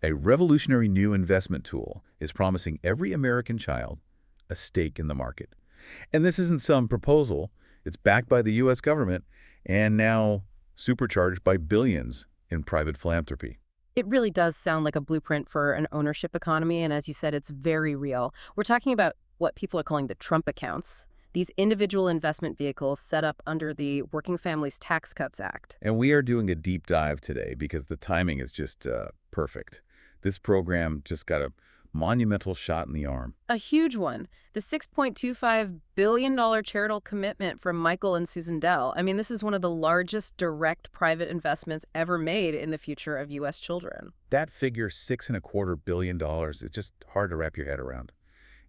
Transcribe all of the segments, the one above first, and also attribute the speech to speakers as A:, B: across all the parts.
A: A revolutionary new investment tool is promising every American child a stake in the market. And this isn't some proposal. It's backed by the U.S. government and now supercharged by billions in private philanthropy.
B: It really does sound like a blueprint for an ownership economy, and as you said, it's very real. We're talking about what people are calling the Trump accounts, these individual investment vehicles set up under the Working Families Tax Cuts Act.
A: And we are doing a deep dive today because the timing is just perfect. This program just got a monumental shot in the arm.
B: A huge one. The $6.25 billion charitable commitment from Michael and Susan Dell. I mean, this is one of the largest direct private investments ever made in the future of U.S. children.
A: That figure, $6.25 billion, is just hard to wrap your head around.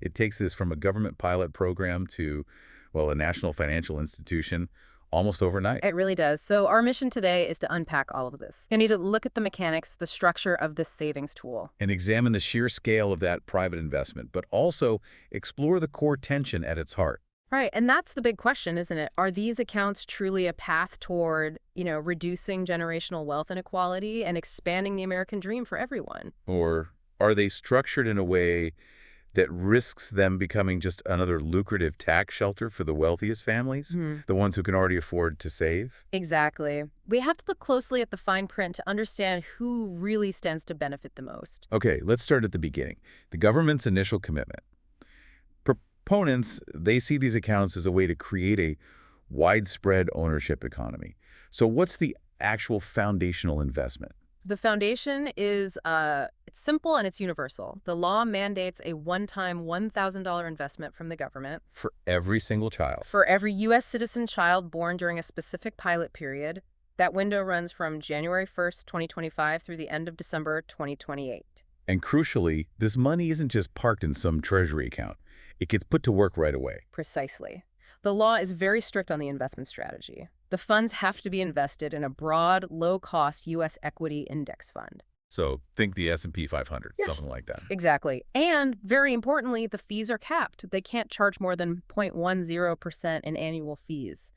A: It takes this from a government pilot program to, well, a national financial institution almost overnight.
B: It really does. So our mission today is to unpack all of this. You need to look at the mechanics, the structure of this savings tool.
A: And examine the sheer scale of that private investment, but also explore the core tension at its heart.
B: Right, and that's the big question, isn't it? Are these accounts truly a path toward, reducing generational wealth inequality and expanding the American dream for everyone?
A: Or are they structured in a way that risks them becoming just another lucrative tax shelter for the wealthiest families, the ones who can already afford to save?
B: Exactly. We have to look closely at the fine print to understand who really stands to benefit the most.
A: Okay, let's start at the beginning. The government's initial commitment. Proponents, they see these accounts as a way to create a widespread ownership economy. So what's the actual foundational investment?
B: The foundation is it's simple and it's universal. The law mandates a one-time $1,000 investment from the government.
A: For every single child.
B: For every U.S. citizen child born during a specific pilot period. That window runs from January 1st, 2025 through the end of December 2028.
A: And crucially, this money isn't just parked in some treasury account. It gets put to work right away.
B: Precisely. The law is very strict on the investment strategy. The funds have to be invested in a broad, low-cost U.S. equity index fund.
A: So think the S&P 500,
B: Yes.
A: something like that.
B: Exactly. And very importantly, the fees are capped. They can't charge more than 0.10% in annual fees.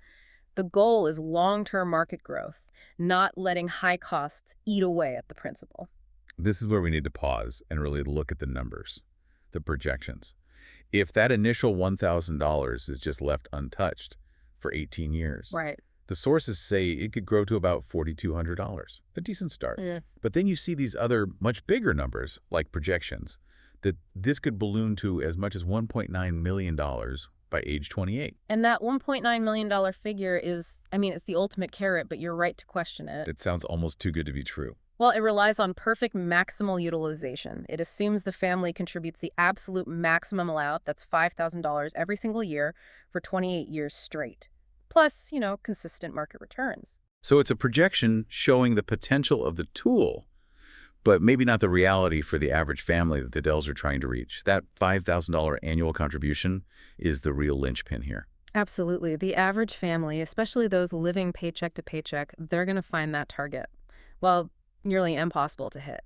B: The goal is long-term market growth, not letting high costs eat away at the principal.
A: This is where we need to pause and really look at the numbers, the projections. If that initial $1,000 is just left untouched for 18 years,
B: Right.
A: the sources say it could grow to about $4,200, a decent start.
B: Yeah.
A: But then you see these other much bigger numbers, like projections, that this could balloon to as much as $1.9 million by age 28.
B: And that $1.9 million figure is, it's the ultimate carrot, but you're right to question it.
A: It sounds almost too good to be true.
B: Well, it relies on perfect maximal utilization. It assumes the family contributes the absolute maximum allowed, that's $5,000 every single year for 28 years straight. Plus, consistent market returns.
A: So it's a projection showing the potential of the tool, but maybe not the reality for the average family that the Dells are trying to reach. That $5,000 annual contribution is the real linchpin here.
B: Absolutely. The average family, especially those living paycheck to paycheck, they're going to find that target. Well, nearly impossible to hit.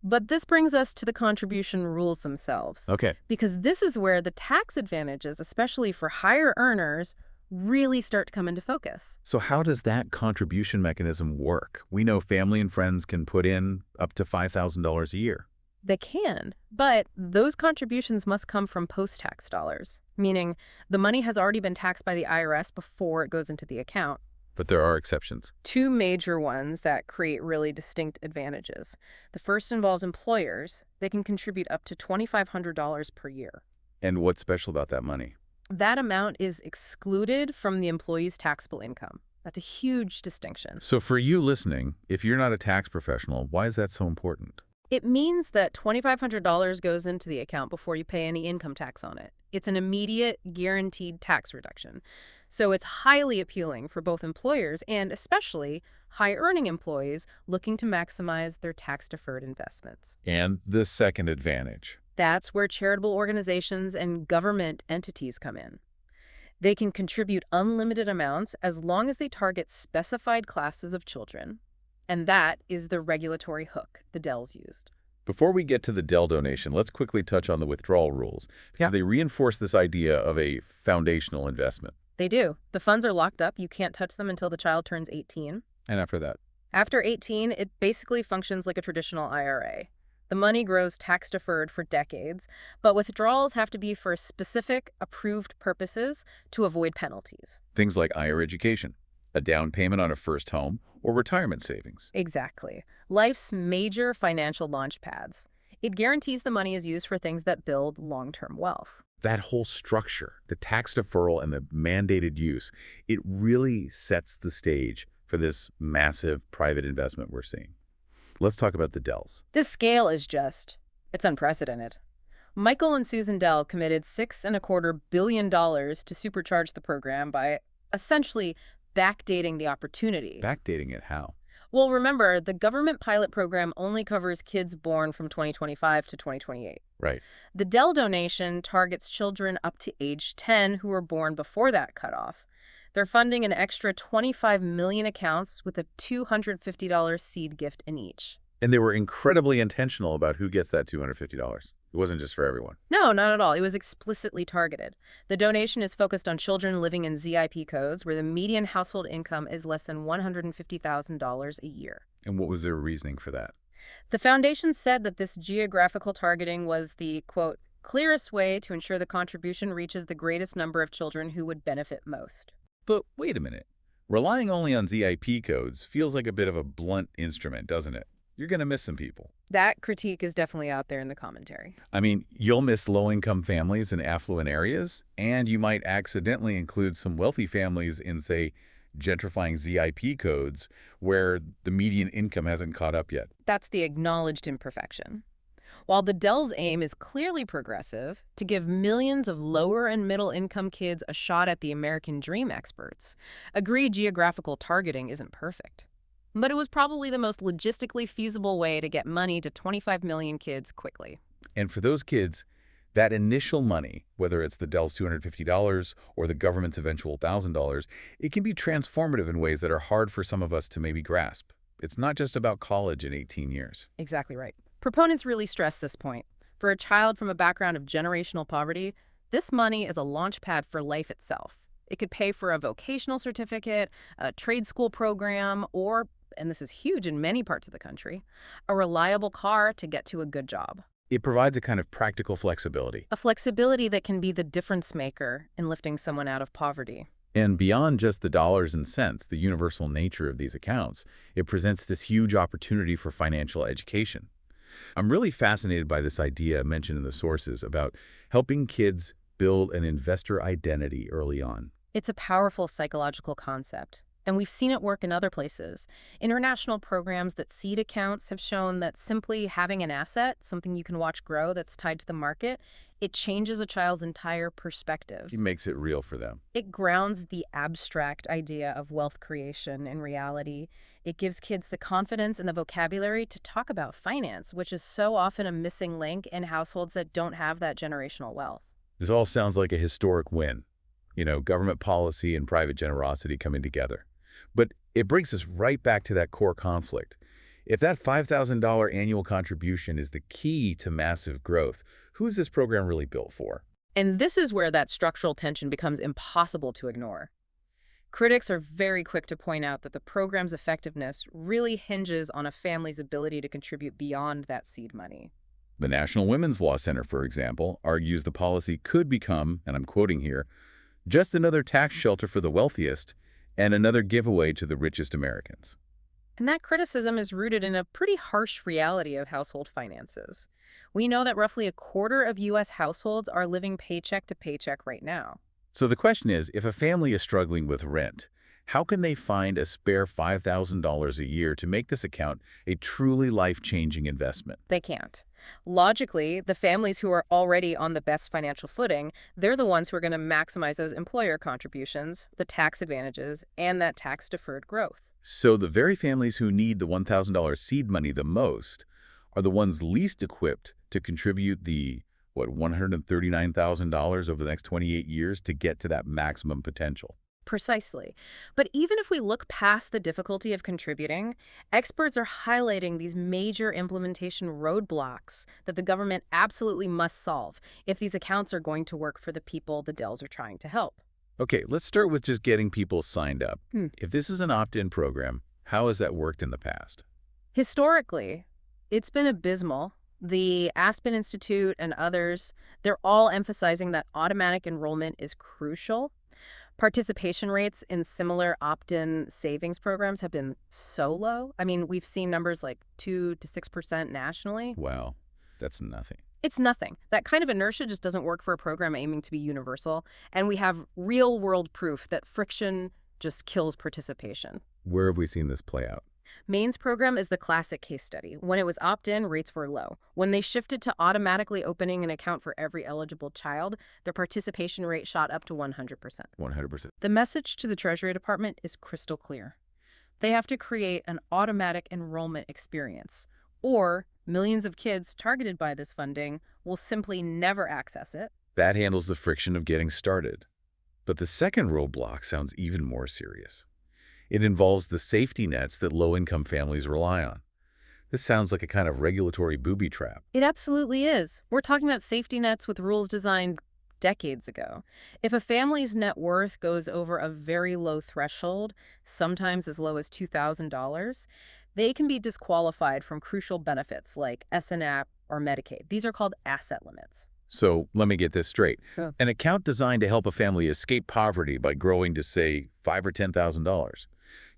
B: But this brings us to the contribution rules themselves.
A: Okay.
B: Because this is where the tax advantages, especially for higher earners, really start to come into focus.
A: So how does that contribution mechanism work? We know family and friends can put in up to $5,000 a year.
B: They can, but those contributions must come from post-tax dollars, meaning the money has already been taxed by the IRS before it goes into the account.
A: But there are exceptions.
B: Two major ones that create really distinct advantages. The first involves employers. They can contribute up to $2,500 per year.
A: And what's special about that money?
B: That amount is excluded from the employee's taxable income. That's a huge distinction.
A: So for you listening, if you're not a tax professional, why is that so important?
B: It means that $2,500 goes into the account before you pay any income tax on it. It's an immediate, guaranteed tax reduction. So it's highly appealing for both employers and especially high-earning employees looking to maximize their tax-deferred investments.
A: And the second advantage.
B: That's where charitable organizations and government entities come in. They can contribute unlimited amounts as long as they target specified classes of children. And that is the regulatory hook the Dells used.
A: Before we get to the Dell donation, let's quickly touch on the withdrawal rules, because they reinforce this idea of a foundational investment.
B: They do. The funds are locked up. You can't touch them until the child turns 18.
A: And after that?
B: After 18, it basically functions like a traditional IRA. The money grows tax-deferred for decades, but withdrawals have to be for specific, approved purposes to avoid penalties.
A: Things like higher education, a down payment on a first home, or retirement savings.
B: Exactly. Life's major financial launch pads. It guarantees the money is used for things that build long-term wealth.
A: That whole structure, the tax deferral and the mandated use, it really sets the stage for this massive private investment we're seeing. Let's talk about the Dells.
B: This scale is it's unprecedented. Michael and Susan Dell committed $6.25 billion to supercharge the program by essentially backdating the opportunity.
A: Backdating it how?
B: Well, remember, the government pilot program only covers kids born from 2025 to 2028.
A: Right.
B: The Dell donation targets children up to age 10 who were born before that cutoff. They're funding an extra 25 million accounts with a $250 seed gift in each.
A: And they were incredibly intentional about who gets that $250. It wasn't just for everyone.
B: No, not at all. It was explicitly targeted. The donation is focused on children living in ZIP codes where the median household income is less than $150,000 a year.
A: And what was their reasoning for that?
B: The foundation said that this geographical targeting was the, quote, clearest way to ensure the contribution reaches the greatest number of children who would benefit most.
A: But wait a minute. Relying only on ZIP codes feels like a bit of a blunt instrument, doesn't it? You're going to miss some people.
B: That critique is definitely out there in the commentary.
A: I mean, you'll miss low-income families in affluent areas, and you might accidentally include some wealthy families in, say, gentrifying ZIP codes where the median income hasn't caught up yet.
B: That's the acknowledged imperfection. While the Dell's aim is clearly progressive, to give millions of lower and middle income kids a shot at the American dream, experts agree geographical targeting isn't perfect. But it was probably the most logistically feasible way to get money to 25 million kids quickly.
A: And for those kids, that initial money, whether it's the Dell's $250 or the government's eventual $1,000, it can be transformative in ways that are hard for some of us to maybe grasp. It's not just about college in 18 years.
B: Exactly right. Proponents really stress this point. For a child from a background of generational poverty, this money is a launch pad for life itself. It could pay for a vocational certificate, a trade school program, or, and this is huge in many parts of the country, a reliable car to get to a good job.
A: It provides a kind of practical flexibility.
B: A flexibility that can be the difference maker in lifting someone out of poverty.
A: And beyond just the dollars and cents, the universal nature of these accounts, it presents this huge opportunity for financial education. I'm really fascinated by this idea mentioned in the sources about helping kids build an investor identity early on.
B: It's a powerful psychological concept, and we've seen it work in other places. International programs that seed accounts have shown that simply having an asset, something you can watch grow that's tied to the market, it changes a child's entire perspective.
A: It makes it real for them.
B: It grounds the abstract idea of wealth creation in reality. It gives kids the confidence and the vocabulary to talk about finance, which is so often a missing link in households that don't have that generational wealth.
A: This all sounds like a historic win. You know, government policy and private generosity coming together. But it brings us right back to that core conflict. If that $5,000 annual contribution is the key to massive growth, who is this program really built for?
B: And this is where that structural tension becomes impossible to ignore. Critics are very quick to point out that the program's effectiveness really hinges on a family's ability to contribute beyond that seed money.
A: The National Women's Law Center, for example, argues the policy could become, and I'm quoting here, just another tax shelter for the wealthiest and another giveaway to the richest Americans.
B: And that criticism is rooted in a pretty harsh reality of household finances. We know that roughly a quarter of U.S. households are living paycheck to paycheck right now.
A: So the question is, if a family is struggling with rent, how can they find a spare $5,000 a year to make this account a truly life-changing investment?
B: They can't. Logically, the families who are already on the best financial footing, they're the ones who are going to maximize those employer contributions, the tax advantages, and that tax-deferred growth.
A: So the very families who need the $1,000 seed money the most are the ones least equipped to contribute the, $139,000 over the next 28 years to get to that maximum potential.
B: Precisely. But even if we look past the difficulty of contributing, experts are highlighting these major implementation roadblocks that the government absolutely must solve if these accounts are going to work for the people the Dells are trying to help.
A: Okay, let's start with just getting people signed up. If this is an opt-in program, how has that worked in the past?
B: Historically, it's been abysmal. The Aspen Institute and others, they're all emphasizing that automatic enrollment is crucial. Participation rates in similar opt-in savings programs have been so low. I mean, we've seen numbers like 2 to 6% nationally.
A: Wow, that's nothing.
B: It's nothing. That kind of inertia just doesn't work for a program aiming to be universal. And we have real-world proof that friction just kills participation.
A: Where have we seen this play out?
B: Maine's program is the classic case study. When it was opt-in, rates were low. When they shifted to automatically opening an account for every eligible child, their participation rate shot up to 100%.
A: 100%.
B: The message to the Treasury Department is crystal clear. They have to create an automatic enrollment experience, or millions of kids targeted by this funding will simply never access it.
A: That handles the friction of getting started. But the second roadblock sounds even more serious. It involves the safety nets that low-income families rely on. This sounds like a kind of regulatory booby trap.
B: It absolutely is. We're talking about safety nets with rules designed decades ago. If a family's net worth goes over a very low threshold, sometimes as low as $2,000, they can be disqualified from crucial benefits like SNAP or Medicaid. These are called asset limits.
A: So let me get this straight.
B: Yeah.
A: An account designed to help a family escape poverty by growing to, say, $5,000 or $10,000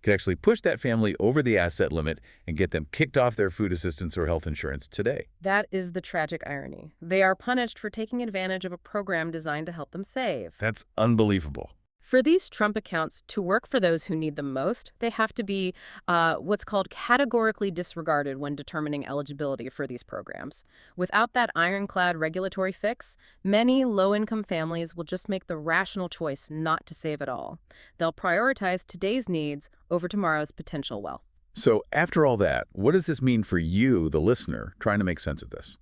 A: could actually push that family over the asset limit and get them kicked off their food assistance or health insurance today.
B: That is the tragic irony. They are punished for taking advantage of a program designed to help them save.
A: That's unbelievable.
B: For these Trump accounts to work for those who need them most, they have to be what's called categorically disregarded when determining eligibility for these programs. Without that ironclad regulatory fix, many low-income families will just make the rational choice not to save at all. They'll prioritize today's needs over tomorrow's potential wealth.
A: So after all that, what does this mean for you, the listener, trying to make sense of this?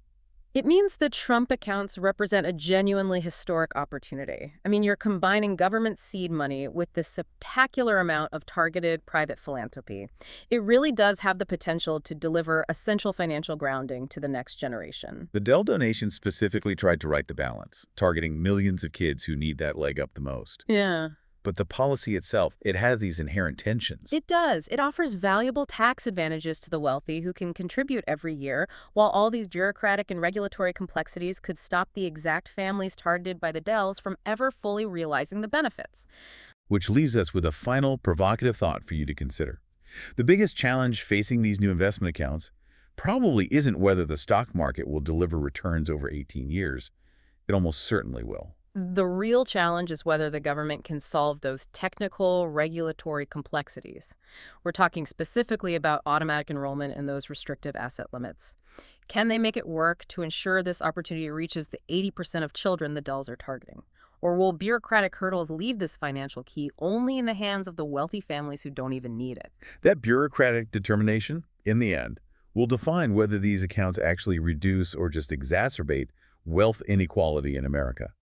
B: It means the Trump accounts represent a genuinely historic opportunity. I mean, you're combining government seed money with this spectacular amount of targeted private philanthropy. It really does have the potential to deliver essential financial grounding to the next generation.
A: The Dell donation specifically tried to right the balance, targeting millions of kids who need that leg up the most.
B: Yeah.
A: But the policy itself, it had these inherent tensions.
B: It does. It offers valuable tax advantages to the wealthy who can contribute every year, while all these bureaucratic and regulatory complexities could stop the exact families targeted by the Dells from ever fully realizing the benefits.
A: Which leaves us with a final provocative thought for you to consider. The biggest challenge facing these new investment accounts probably isn't whether the stock market will deliver returns over 18 years. It almost certainly will.
B: The real challenge is whether the government can solve those technical regulatory complexities. We're talking specifically about automatic enrollment and those restrictive asset limits. Can they make it work to ensure this opportunity reaches the 80% of children the Dells are targeting? Or will bureaucratic hurdles leave this financial key only in the hands of the wealthy families who don't even need it?
A: That bureaucratic determination, in the end, will define whether these accounts actually reduce or just exacerbate wealth inequality in America.